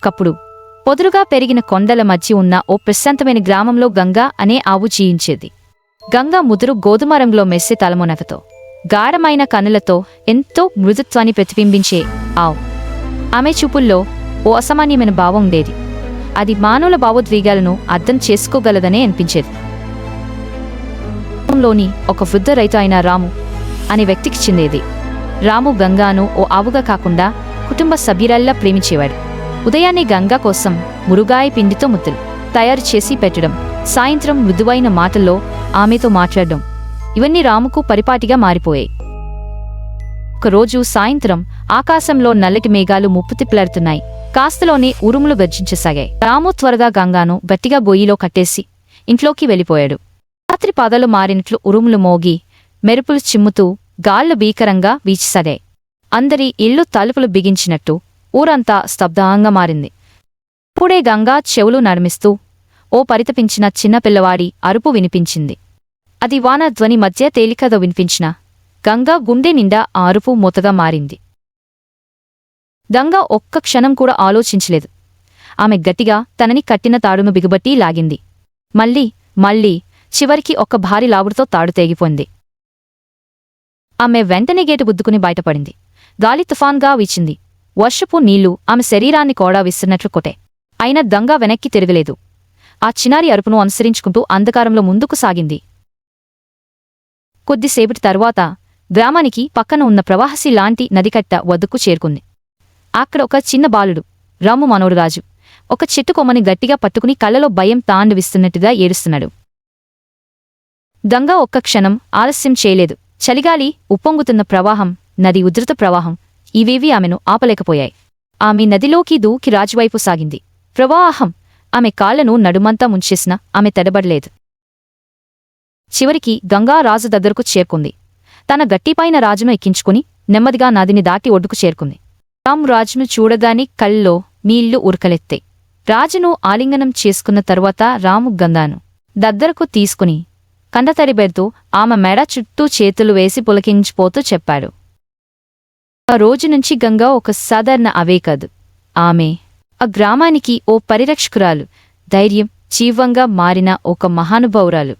ఒకప్పుడు పొదురుగా పెరిగిన కొండల మధ్య ఉన్న ఓ ప్రశాంతమైన గ్రామంలో గంగా అనే ఆవు జీవించేది. గంగా ముదురు గోధుమ రంగులో మెస్సే తలమునకతో, గాఢమైన కన్నులతో ఎంతో మృదుత్వాన్ని ప్రతిబింబించే ఆవు. ఆమె చూపుల్లో ఓ అసామాన్యమైన భావం ఉండేది. అది మానవుల భావోద్వేగాలను అర్థం చేసుకోగలదనే అనిపించేది. లోని ఒక వృద్ధ రైతు అయిన రాము అనే వ్యక్తికి చెందేది. రాము గంగాను ఓ ఆవుగా కాకుండా కుటుంబ సభ్యురాల్లా ప్రేమించేవాడు. ఉదయాన్నే గంగా కోసం మురుగాయ పిండితో ముద్దలు తయారు చేసి పెట్టడం, సాయంత్రం మృదువైన మాటల్లో ఆమెతో మాట్లాడడం, ఇవన్నీ రాముకు పరిపాటిగా మారిపోయాయి. ఒకరోజు సాయంత్రం ఆకాశంలో నల్లటి మేఘాలు ముప్పుతిప్పులాడుతున్నాయి. కాస్తలోనే ఉరుములు గర్జించసాగాయి. రాము త్వరగా గంగాను గట్టిగా గొయ్యిలో కట్టేసి ఇంట్లోకి వెళ్ళిపోయాడు. రాత్రి పాదలు మారినట్లు ఉరుములు మోగి మెరుపులు చిమ్ముతూ గాళ్లు భీకరంగా వీచిసాగాయి. అందరి ఇళ్లు తలుపులు బిగించినట్టు ఊరంతా స్తబ్దంగా మారింది. ఇప్పుడే గంగా చెవులు నడిమిస్తూ ఓ పరితపించిన చిన్నపిల్లవాడి అరుపు వినిపించింది. అది వాన ధ్వని మధ్య తేలికగా వినిపించిన గంగా గుండె నిండా ఆ అరుపు మూతగా మారింది. గంగా ఒక్క క్షణం కూడా ఆలోచించలేదు. ఆమె గట్టిగా తనని కట్టిన తాడును బిగబట్టి లాగింది. మళ్ళీ చివరికి ఒక్క భారీ లావుడుతో తాడు తెగిపోయింది. ఆమె వెంటనే గేటు గుద్దుకుని బయటపడింది. గాలి తుఫాన్గా వీచింది. వర్షపు నీళ్లు ఆమె శరీరాన్ని కూడా విసిరినట్లు కొట్టే. అయినా గంగా వెనక్కి తిరగలేదు. ఆ చిన్నారి అరుపును అనుసరించుకుంటూ అంధకారంలో ముందుకు సాగింది. కొద్దిసేపటి తరువాత గ్రామానికి పక్కన ఉన్న ప్రవాహసి లాంటి నదికట్ట వద్దకు చేరుకుంది. అక్కడ ఒక చిన్న బాలుడు, రాము మనోడు రాజు, ఒక చెట్టు కొమ్మని గట్టిగా పట్టుకుని కళ్ళలో భయం తాండవిస్తున్నట్టుగా ఏడుస్తున్నాడు. గంగా ఒక్క క్షణం ఆలస్యం చేయలేదు. చలిగాలి, ఉప్పొంగుతున్న ప్రవాహం, నది ఉధృత ప్రవాహం ఇవేవీ ఆమెను ఆపలేకపోయాయి. ఆమె నదిలోకి దూకి రాజువైపు సాగింది. ప్రవాహం ఆమె కాళ్లను నడుమంతా ముంచేసినా ఆమె తడబడలేదు. చివరికి గంగా రాజు దగ్గరకు చేరుకుంది. తన గట్టిపైన రాజును ఎక్కించుకుని నెమ్మదిగా నదిని దాటి ఒడ్డుకు చేరుకుంది. రాము రాజును చూడగాని కళ్ళలో నీళ్లు ఉరకలెత్తాయి. రాజును ఆలింగనం చేసుకున్న తరువాత రాము గంగాను దగ్గరకు తీసుకుని కండతడిబెడుతూ ఆమె మెడ చుట్టూ చేతులు వేసి పులకించిపోతూ చెప్పాడు. ఆ రోజునుంచి గంగా ఒక సాధారణ అవే కాదు, ఆమె ఆ గ్రామానికి ఓ పరిరక్షకురాలు, ధైర్యం, జీవంగా మారిన ఒక మహానుభావురాలు.